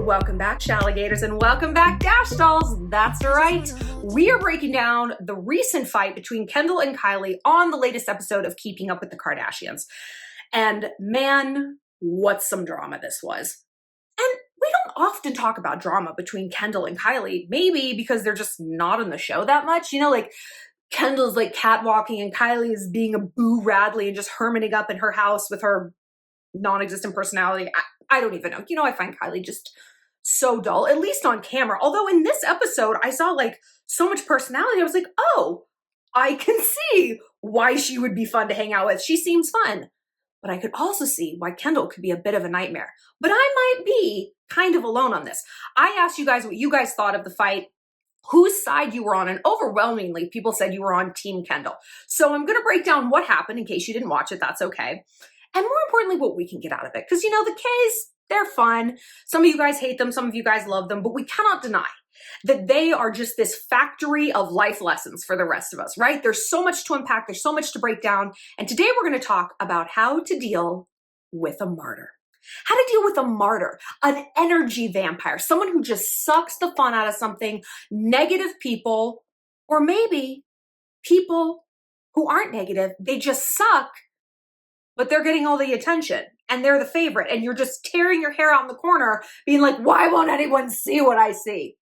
Welcome back, Shalligators, and welcome back, Dash Dolls. That's right. We are breaking down the recent fight between Kendall and Kylie on the latest episode of Keeping Up with the Kardashians. And man, what some drama this was. And we don't often talk about drama between Kendall and Kylie, maybe because they're just not on the show that much. You know, like Kendall's like catwalking and Kylie is being a Boo Radley and just hermiting up in her house with her non-existent personality. I don't even know. You know, I find Kylie just so dull, at least on camera. Although in this episode, I saw like so much personality. I was like, oh, I can see why she would be fun to hang out with. She seems fun. But I could also see why Kendall could be a bit of a nightmare. But I might be kind of alone on this. I asked you guys what you guys thought of the fight, whose side you were on, and overwhelmingly people said you were on Team Kendall. So I'm going to break down what happened in case you didn't watch it. That's okay. And more importantly, what we can get out of it. Because, you know, the Ks, they're fun. Some of you guys hate them. Some of you guys love them. But we cannot deny that they are just this factory of life lessons for the rest of us, right? There's so much to unpack. There's so much to break down. And today we're going to talk about how to deal with a martyr. How to deal with a martyr, an energy vampire, someone who just sucks the fun out of something, negative people, or maybe people who aren't negative. They just suck, but they're getting all the attention and they're the favorite. And you're just tearing your hair out in the corner being like, why won't anyone see what I see?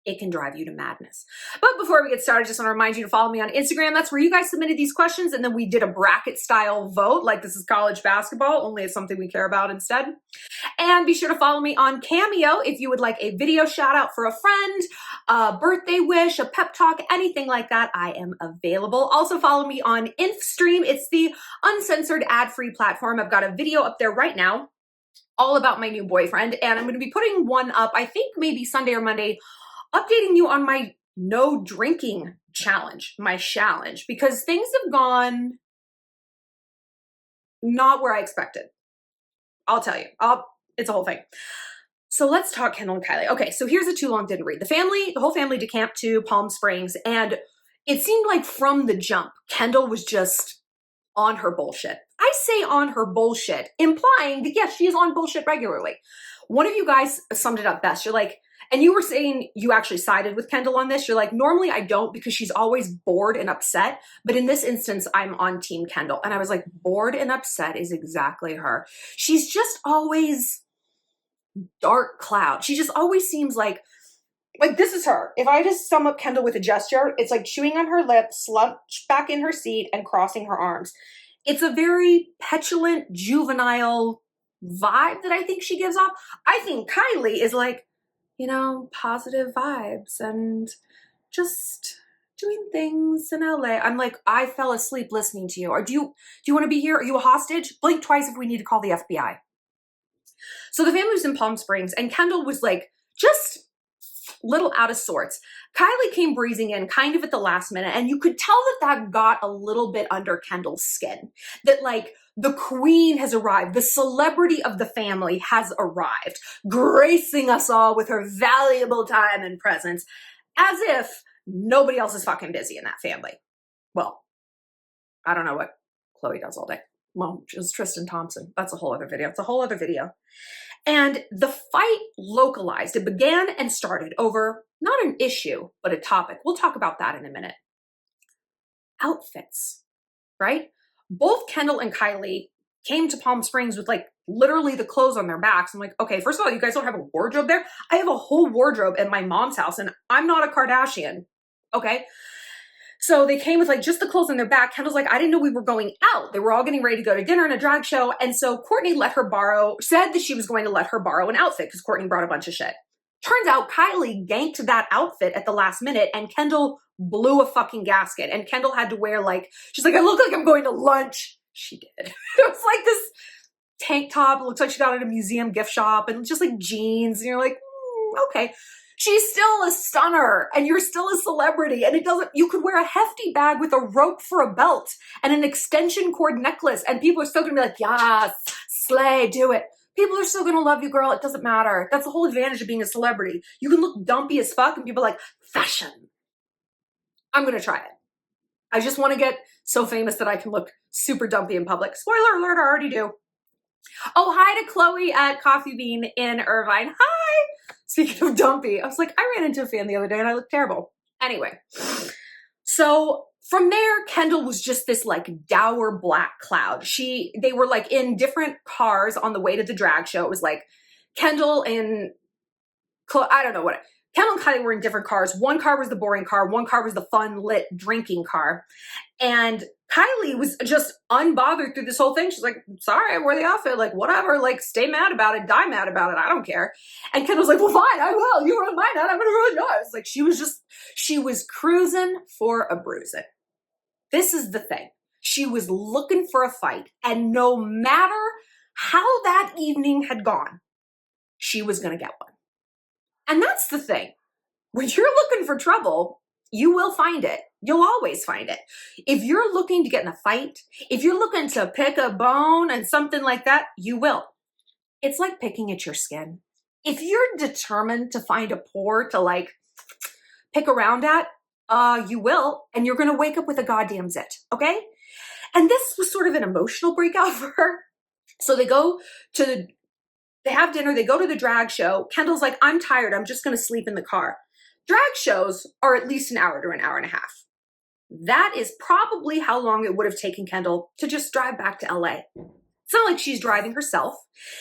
It can drive you to madness. But before we get started, I just want to remind you to follow me on Instagram. That's where you guys submitted these questions. And then we did a bracket style vote. Like this is college basketball, only it's something we care about instead. And be sure to follow me on Cameo if you would like a video shout out for a friend, a birthday wish, a pep talk, anything like that. I am available. Also follow me on InfStream. It's the uncensored ad-free platform. I've got a video up there right now all about my new boyfriend. And I'm going to be putting one up, I think maybe Sunday or Monday, updating you on my no drinking challenge, my challenge, because things have gone not where I expected. I'll tell you, it's a whole thing. So let's talk Kendall and Kylie. Okay, so here's a too long didn't read. The whole family decamped to Palm Springs, and it seemed like from the jump, Kendall was just on her bullshit. I say on her bullshit, implying that yes, she is on bullshit regularly. One of you guys summed it up best. You're like, and you were saying you actually sided with Kendall on this. You're like, normally I don't because she's always bored and upset. But in this instance, I'm on Team Kendall. And I was like, bored and upset is exactly her. She's just always dark cloud. She just always seems like this is her. If I just sum up Kendall with a gesture, it's like chewing on her lips, slumped back in her seat and crossing her arms. It's a very petulant, juvenile vibe that I think she gives off. I think Kylie is like, you know, positive vibes and just doing things in LA. I'm like, I fell asleep listening to you. Or do you want to be here? Are you a hostage? Blink twice if we need to call the FBI. So the family was in Palm Springs and Kendall was like, just little out of sorts. Kylie came breezing in kind of at the last minute. And you could tell that got a little bit under Kendall's skin. That like, the queen has arrived. The celebrity of the family has arrived, gracing us all with her valuable time and presence, as if nobody else is fucking busy in that family. Well, I don't know what Khloe does all day. Well, just Tristan Thompson. That's a whole other video. It's a whole other video. And the fight localized. It began and started over not an issue, but a topic. We'll talk about that in a minute. Outfits, right? Both Kendall and Kylie came to Palm Springs with like literally the clothes on their backs. I'm like, okay, first of all, you guys don't have a wardrobe there. I have a whole wardrobe at my mom's house and I'm not a Kardashian. Okay. So they came with like just the clothes on their back. Kendall's like, I didn't know we were going out. They were all getting ready to go to dinner and a drag show. And so Kourtney said that she was going to let her borrow an outfit because Kourtney brought a bunch of shit. Turns out Kylie ganked that outfit at the last minute and Kendall blew a fucking gasket. And Kendall had to wear like, she's like, I look like I'm going to lunch. She did. It was like this tank top. It looks like she got it at a museum gift shop and just like jeans. And you're like, okay. She's still a stunner and you're still a celebrity. And you could wear a hefty bag with a rope for a belt and an extension cord necklace. And people are still gonna be like, yes, slay, do it. People are still gonna love you, girl. It doesn't matter. That's the whole advantage of being a celebrity. You can look dumpy as fuck and people are like, fashion. I'm gonna try it. I just wanna get so famous that I can look super dumpy in public. Spoiler alert, I already do. Oh, hi to Chloe at Coffee Bean in Irvine. Hi! Speaking of dumpy, I was like, I ran into a fan the other day and I looked terrible. Anyway, so from there, Kendall was just this like dour black cloud. They were like in different cars on the way to the drag show. It was like Kendall and I don't know what. Kendall and Kylie were in different cars. One car was the boring car. One car was the fun, lit, drinking car. And Kylie was just unbothered through this whole thing. She's like, sorry, I wore the outfit. Like, whatever. Like, stay mad about it. Die mad about it. I don't care. And Kendall's like, well, fine, I will. You ruin mine out. I'm going to ruin yours. Like, she was cruising for a bruising. This is the thing. She was looking for a fight. And no matter how that evening had gone, she was going to get one. And that's the thing. When you're looking for trouble, you will find it. You'll always find it. If you're looking to get in a fight, if you're looking to pick a bone and something like that, you will. It's like picking at your skin. If you're determined to find a pore to like pick around at, you will, and you're going to wake up with a goddamn zit, okay? And this was sort of an emotional breakout for her. So they have dinner, they go to the drag show. Kendall's like, I'm tired, I'm just going to sleep in the car. Drag shows are at least an hour to an hour and a half. That is probably how long it would have taken Kendall to just drive back to LA. It's not like she's driving herself.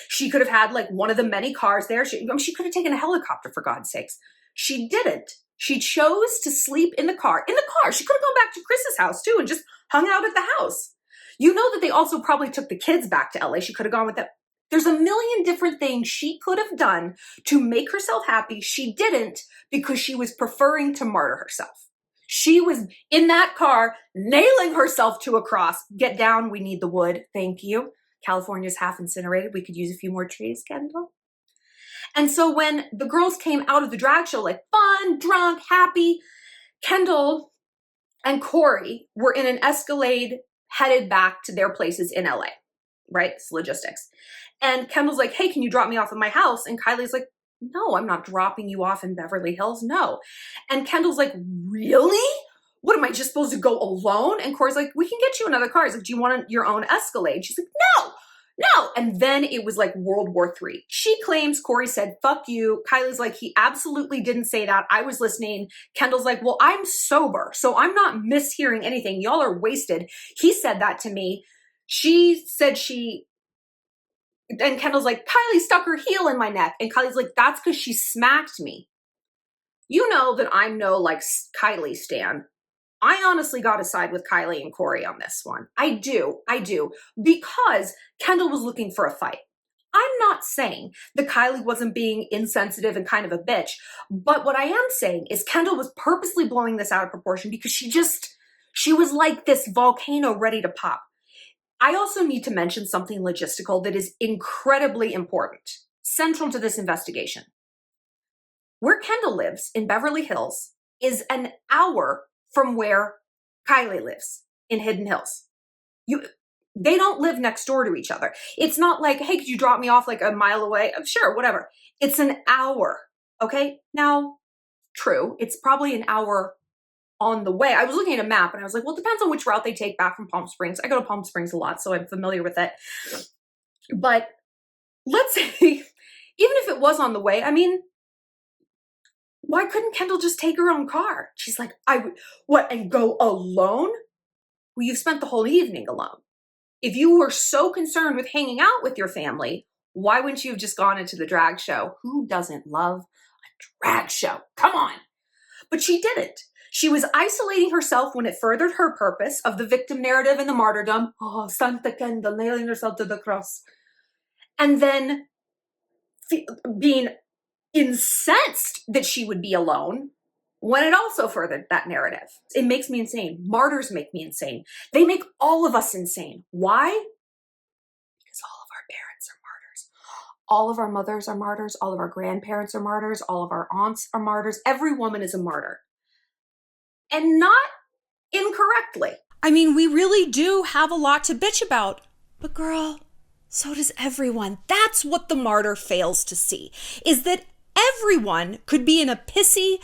She could have had like one of the many cars there. She could have taken a helicopter, for God's sakes. She didn't. She chose to sleep in the car. In the car. She could have gone back to Chris's house too and just hung out at the house. You know that they also probably took the kids back to LA. She could have gone with them. There's a million different things she could have done to make herself happy. She didn't because she was preferring to martyr herself. She was in that car nailing herself to a cross. Get down. We need the wood. Thank you. California's half incinerated. We could use a few more trees, Kendall. And so when the girls came out of the drag show, like fun, drunk, happy, Kendall and Corey were in an Escalade headed back to their places in LA, right? It's logistics. And Kendall's like, hey, can you drop me off at my house? And Kylie's like, no, I'm not dropping you off in Beverly Hills. No. And Kendall's like, really? What, am I just supposed to go alone? And Corey's like, we can get you another car. He's like, do you want your own Escalade? She's like, no. And then it was like World War III. She claims Corey said, fuck you. Kylie's like, he absolutely didn't say that. I was listening. Kendall's like, well, I'm sober, so I'm not mishearing anything. Y'all are wasted. He said that to me. She said and Kendall's like, Kylie stuck her heel in my neck. And Kylie's like, that's because she smacked me. You know that I'm no like Kylie stan. I honestly got to side with Kylie and Corey on this one. I do. Because Kendall was looking for a fight. I'm not saying that Kylie wasn't being insensitive and kind of a bitch. But what I am saying is Kendall was purposely blowing this out of proportion because she was like this volcano ready to pop. I also need to mention something logistical that is incredibly important, central to this investigation. Where Kendall lives in Beverly Hills is an hour from where Kylie lives in Hidden Hills. They don't live next door to each other. It's not like, hey, could you drop me off like a mile away? Sure, whatever. It's an hour, okay? Now, true, it's probably an hour on the way. I was looking at a map and I was like, well, it depends on which route they take back from Palm Springs. I go to Palm Springs a lot, so I'm familiar with it. But let's say, even if it was on the way, I mean, why couldn't Kendall just take her own car? She's like, and go alone? Well, you've spent the whole evening alone. If you were so concerned with hanging out with your family, why wouldn't you have just gone into the drag show? Who doesn't love a drag show? Come on. But she didn't. She was isolating herself when it furthered her purpose of the victim narrative and the martyrdom. Oh, Santa Kendall nailing herself to the cross. And then being incensed that she would be alone when it also furthered that narrative. It makes me insane. Martyrs make me insane. They make all of us insane. Why? Because all of our parents are martyrs. All of our mothers are martyrs. All of our grandparents are martyrs. All of our aunts are martyrs. Every woman is a martyr. And not incorrectly. I mean, we really do have a lot to bitch about. But girl, so does everyone. That's what the martyr fails to see, is that everyone could be in a pissy,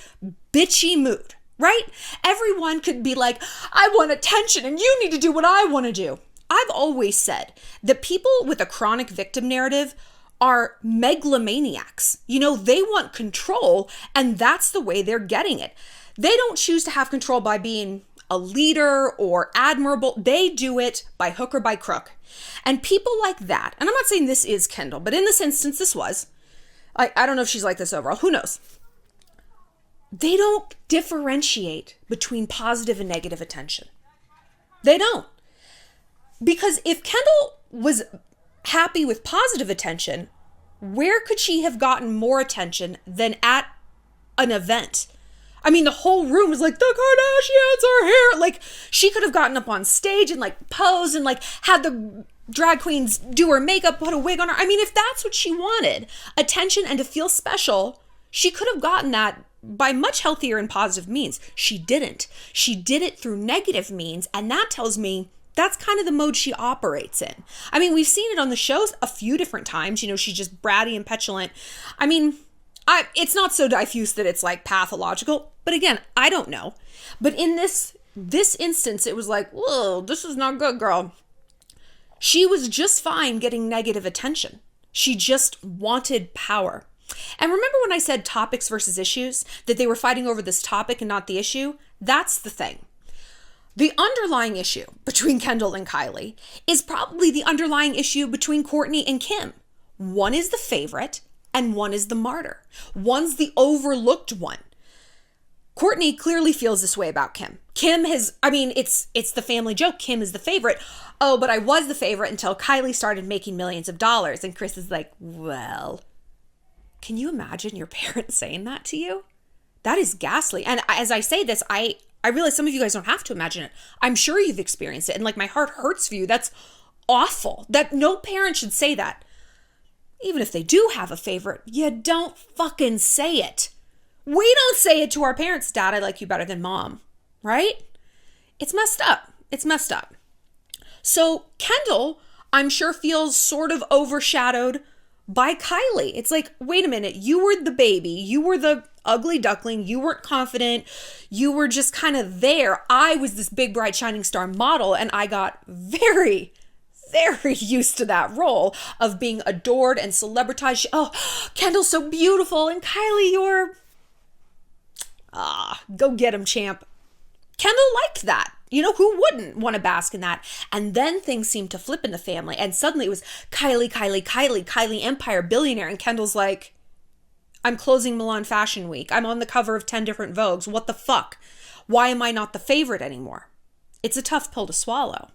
bitchy mood, right? Everyone could be like, I want attention and you need to do what I want to do. I've always said that people with a chronic victim narrative are megalomaniacs. You know, they want control, and that's the way they're getting it. They don't choose to have control by being a leader or admirable. They do it by hook or by crook. And people like that, and I'm not saying this is Kendall, but in this instance, this was. I don't know if she's like this overall. Who knows? They don't differentiate between positive and negative attention. They don't. Because if Kendall was happy with positive attention, where could she have gotten more attention than at an event? I mean, the whole room was like, the Kardashians are here. Like, she could have gotten up on stage and like posed and like had the drag queens do her makeup, put a wig on her. I mean, if that's what she wanted, attention and to feel special, she could have gotten that by much healthier and positive means. She didn't. She did it through negative means, and that tells me that's kind of the mode she operates in. I mean, we've seen it on the shows a few different times. You know, she's just bratty and petulant. I mean, it's not so diffuse that it's like pathological, but again, I don't know. But in this instance, it was like, whoa, this is not good, girl. She was just fine getting negative attention. She just wanted power. And remember when I said topics versus issues, that they were fighting over this topic and not the issue? That's the thing. The underlying issue between Kendall and Kylie is probably the underlying issue between Kourtney and Kim. One is the favorite and one is the martyr. One's the overlooked one. Kourtney clearly feels this way about Kim. Kim has, I mean, it's the family joke. Kim is the favorite. Oh, but I was the favorite until Kylie started making millions of dollars. And Kris is like, well, can you imagine your parents saying that to you? That is ghastly. And as I say this, I realize some of you guys don't have to imagine it. I'm sure you've experienced it. And like, my heart hurts for you. That's awful. That no parent should say that. Even if they do have a favorite, you don't fucking say it. We don't say it to our parents, Dad, I like you better than Mom, right? It's messed up. It's messed up. So Kendall, I'm sure, feels sort of overshadowed by Kylie. It's like, wait a minute, you were the baby. You were the ugly duckling. You weren't confident. You were just kind of there. I was this big, bright, shining star model, and I got very used to that role of being adored and celebritized. Oh, Kendall's so beautiful, and Kylie, you're... go get him, champ. Kendall liked that. You know, who wouldn't want to bask in that? And then things seemed to flip in the family. And suddenly it was Kylie Empire billionaire. And Kendall's like, I'm closing Milan Fashion Week. I'm on the cover of 10 different Vogues. What the fuck? Why am I not the favorite anymore? It's a tough pill to swallow,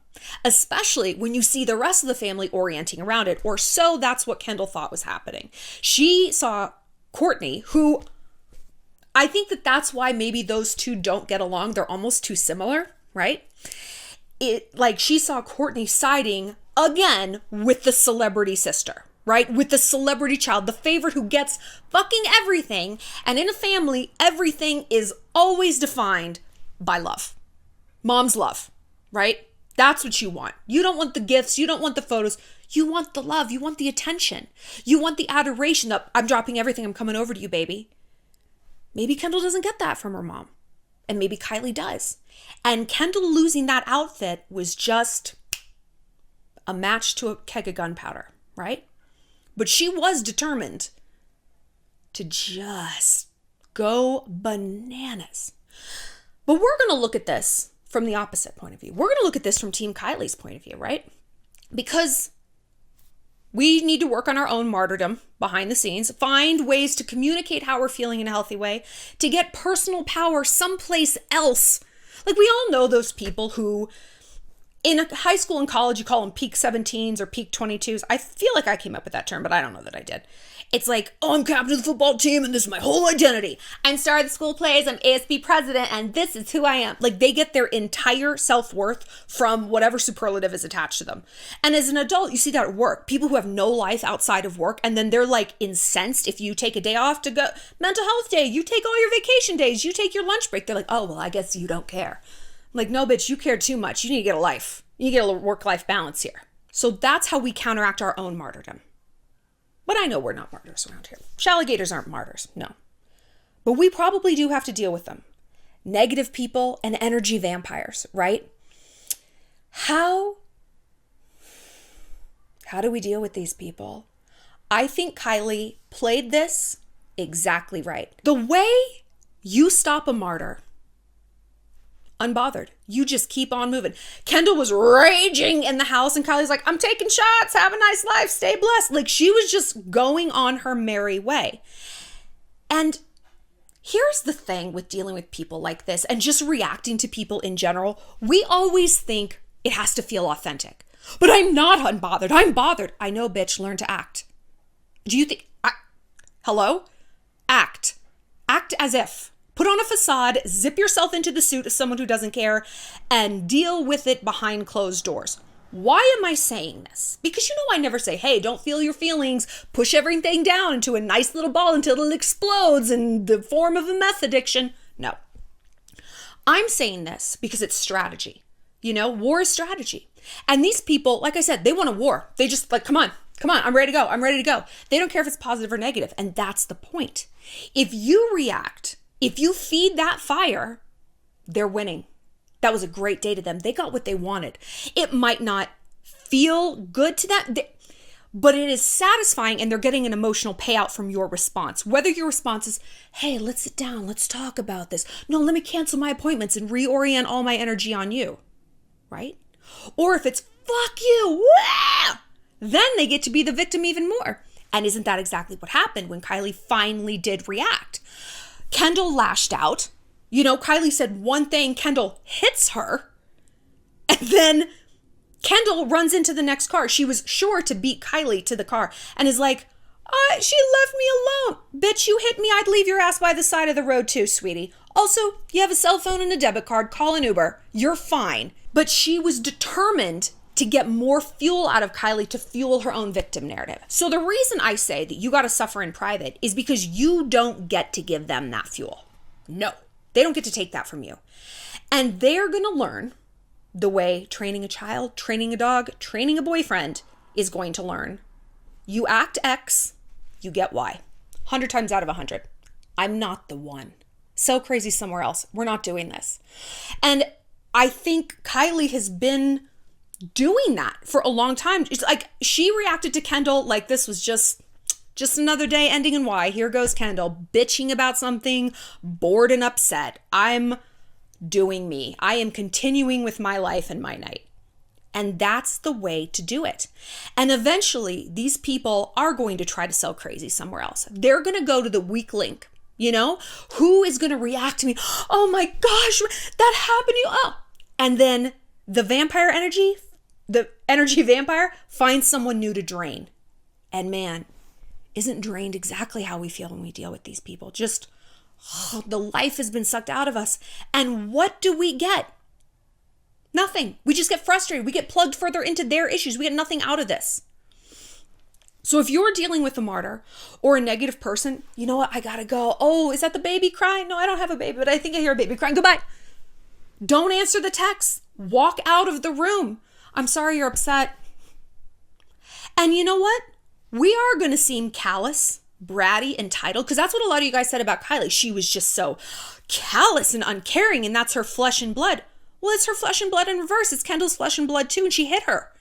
especially when you see the rest of the family orienting around it. Or so that's what Kendall thought was happening. She saw Kourtney, who... I think that's why maybe those two don't get along. They're almost too similar, right? She saw Kourtney siding again with the celebrity sister, right? With the celebrity child, the favorite who gets fucking everything. And in a family, everything is always defined by love. Mom's love, right? That's what you want. You don't want the gifts. You don't want the photos. You want the love. You want the attention. You want the adoration. I'm dropping everything. I'm coming over to you, baby. Maybe Kendall doesn't get that from her mom. And maybe Kylie does. And Kendall losing that outfit was just a match to a keg of gunpowder, right? But she was determined to just go bananas. But we're going to look at this from the opposite point of view. We're going to look at this from Team Kylie's point of view, right? Because we need to work on our own martyrdom behind the scenes, find ways to communicate how we're feeling in a healthy way, to get personal power someplace else. Like, we all know those people who, in high school and college, you call them peak 17s or peak 22s. I feel like I came up with that term, but I don't know that I did. It's like, oh, I'm captain of the football team and this is my whole identity. I'm star of the school plays, I'm ASB president, and this is who I am. Like, they get their entire self-worth from whatever superlative is attached to them. And as an adult, you see that at work. People who have no life outside of work, and then they're like incensed if you take a day off to go, mental health day, you take all your vacation days, you take your lunch break. They're like, oh, well, I guess you don't care. I'm like, no, bitch, you care too much. You need to get a life. You need to get a work-life balance here. So that's how we counteract our own martyrdom. But I know we're not martyrs around here. Shalligators aren't martyrs, no. But we probably do have to deal with them. Negative people and energy vampires, right? How How do we deal with these people? I think Kylie played this exactly right. The way you stop a martyr, unbothered. You just keep on moving. Kendall was raging in the house and Kylie's like, I'm taking shots. Have a nice life. Stay blessed. Like she was just going on her merry way. And here's the thing with dealing with people like this and just reacting to people in general. We always think it has to feel authentic. But I'm not unbothered. I'm bothered. I know, bitch. Learn to act. Do you think... Hello? Act. Act as if. Put on a facade, zip yourself into the suit of someone who doesn't care, and deal with it behind closed doors. Why am I saying this? Because you know I never say, hey, don't feel your feelings, push everything down into a nice little ball until it explodes in the form of a meth addiction. No. I'm saying this because it's strategy. You know, war is strategy. And these people, like I said, they want a war. They just like, come on, I'm ready to go. I'm ready to go. They don't care if it's positive or negative. And that's the point. If you react, if you feed that fire, they're winning. That was a great day to them. They got what they wanted. It might not feel good to them, but it is satisfying and they're getting an emotional payout from your response. Whether your response is, hey, let's sit down, let's talk about this. No, let me cancel my appointments and reorient all my energy on you, right? Or if it's, fuck you, wah! Then they get to be the victim even more. And isn't that exactly what happened when Kylie finally did react? Kendall lashed out. You know, Kylie said one thing, Kendall hits her, and then Kendall runs into the next car. She was sure to beat Kylie to the car and is like, she left me alone. Bitch, you hit me, I'd leave your ass by the side of the road too, sweetie. Also, you have a cell phone and a debit card, call an Uber. You're fine. But she was determined to get more fuel out of Kylie to fuel her own victim narrative. So the reason I say that you got to suffer in private is because you don't get to give them that fuel. No, they don't get to take that from you. And they're going to learn the way training a child, training a dog, training a boyfriend is going to learn. You act X, you get Y. 100 times out of 100. I'm not the one. So crazy somewhere else. We're not doing this. And I think Kylie has been doing that for a long time. It's like she reacted to Kendall like this was just another day ending in Y. Here goes Kendall bitching about something, bored and upset. I'm doing me. I am continuing with my life and my night. And that's the way to do it. And eventually these people are going to try to sell crazy somewhere else. They're going to go to the weak link. You know, who is going to react to me? Oh my gosh, that happened to you. Oh. And then the vampire energy, the energy vampire finds someone new to drain. And man, isn't drained exactly how we feel when we deal with these people. Just the life has been sucked out of us. And what do we get? Nothing. We just get frustrated. We get plugged further into their issues. We get nothing out of this. So if you're dealing with a martyr or a negative person, you know what? I gotta go. Oh, is that the baby crying? No, I don't have a baby, but I think I hear a baby crying. Goodbye. Don't answer the text. Walk out of the room. I'm sorry you're upset. And you know what? We are going to seem callous, bratty, entitled, because that's what a lot of you guys said about Kylie. She was just so callous and uncaring, and that's her flesh and blood. Well, it's her flesh and blood in reverse. It's Kendall's flesh and blood too, and she hit her.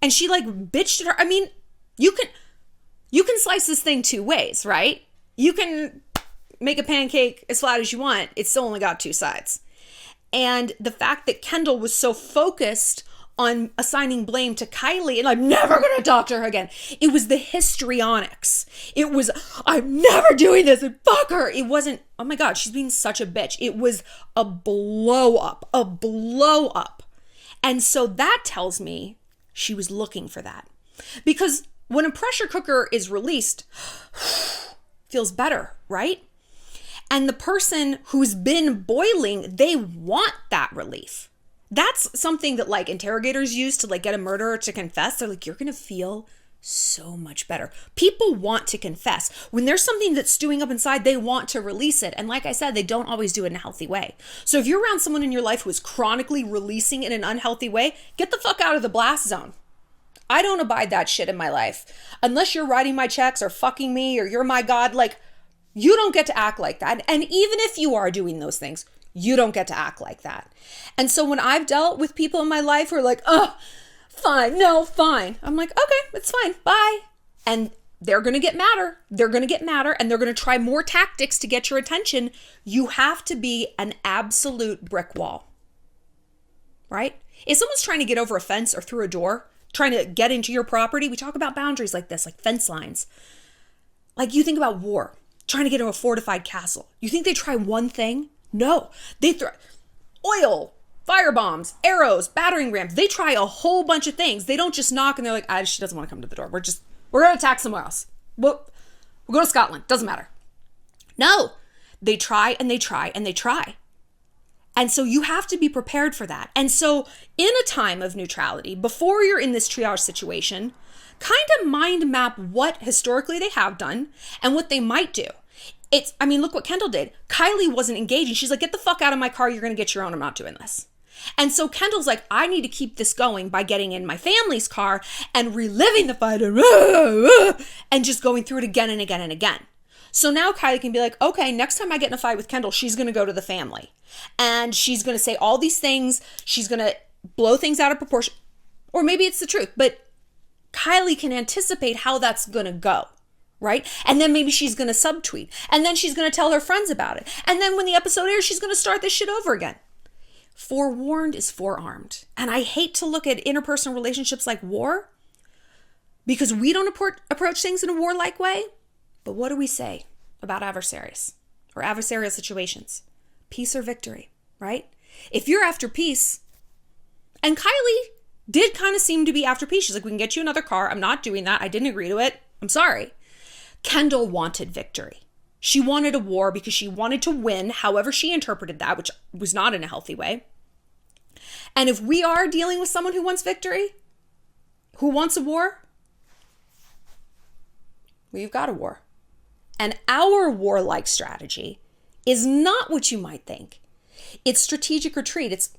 And she like bitched at her. I mean, you can slice this thing two ways, right? You can make a pancake as flat as you want. It's still only got two sides. And the fact that Kendall was so focused on assigning blame to Kylie and I'm never going to talk to her again. It was the histrionics. It was, I'm never doing this and fuck her. It wasn't, oh my God, she's being such a bitch. It was a blow up. And so that tells me she was looking for that. Because when a pressure cooker is released, feels better, right? And the person who's been boiling, they want that relief. That's something that like interrogators use to like get a murderer to confess. They're like, you're going to feel so much better. People want to confess. When there's something that's stewing up inside, they want to release it. And like I said, they don't always do it in a healthy way. So if you're around someone in your life who is chronically releasing in an unhealthy way, get the fuck out of the blast zone. I don't abide that shit in my life. Unless you're writing my checks or fucking me or you're my God, like you don't get to act like that. And even if you are doing those things, you don't get to act like that. And so when I've dealt with people in my life who are like, oh, fine, no, fine. I'm like, okay, it's fine, bye. And they're going to get madder. They're going to get madder, and they're going to try more tactics to get your attention. You have to be an absolute brick wall, right? If someone's trying to get over a fence or through a door, trying to get into your property, we talk about boundaries like this, like fence lines. Like you think about war, trying to get into a fortified castle. You think they try one thing? No, they throw oil, fire bombs, arrows, battering rams. They try a whole bunch of things. They don't just knock and they're like, she doesn't want to come to the door. We're going to attack somewhere else. We'll go to Scotland. Doesn't matter. No, they try and they try and they try. And so you have to be prepared for that. And so in a time of neutrality, before you're in this triage situation, kind of mind map what historically they have done and what they might do. Look what Kendall did. Kylie wasn't engaging. She's like, get the fuck out of my car. You're going to get your own. I'm not doing this. And so Kendall's like, I need to keep this going by getting in my family's car and reliving the fight and just going through it again and again and again. So now Kylie can be like, okay, next time I get in a fight with Kendall, she's going to go to the family and she's going to say all these things. She's going to blow things out of proportion, or maybe it's the truth, but Kylie can anticipate how that's going to go. Right? And then maybe she's going to subtweet, and then she's going to tell her friends about it. And then when the episode airs, she's going to start this shit over again. Forewarned is forearmed. And I hate to look at interpersonal relationships like war because we don't approach things in a warlike way. But what do we say about adversaries or adversarial situations? Peace or victory, right? If you're after peace, and Kylie did kind of seem to be after peace. She's like, we can get you another car. I'm not doing that. I didn't agree to it. I'm sorry. Kendall wanted victory. She wanted a war because she wanted to win, however she interpreted that, which was not in a healthy way. And if we are dealing with someone who wants victory, who wants a war, we've got a war. And our warlike strategy is not what you might think. It's strategic retreat. It's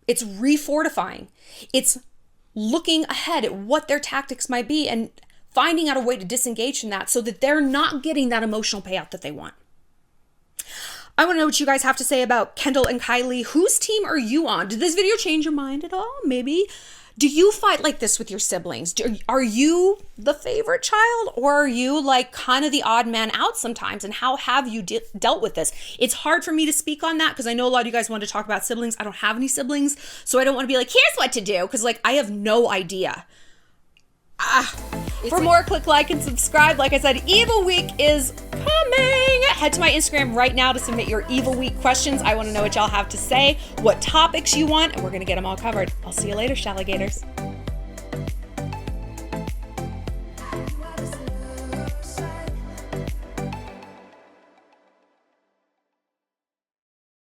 refortifying. It's looking ahead at what their tactics might be and finding out a way to disengage from that so that they're not getting that emotional payout that they want. I want to know what you guys have to say about Kendall and Kylie. Whose team are you on? Did this video change your mind at all? Maybe. Do you fight like this with your siblings? Are you the favorite child, or are you like kind of the odd man out sometimes? And how have you dealt with this? It's hard for me to speak on that because I know a lot of you guys want to talk about siblings. I don't have any siblings, so I don't want to be like, here's what to do, because like I have no idea. For more, click like and subscribe. Like I said, Evil Week is coming. Head to my Instagram right now to submit your Evil Week questions. I want to know what y'all have to say, what topics you want, and we're going to get them all covered. I'll see you later, Shalligators.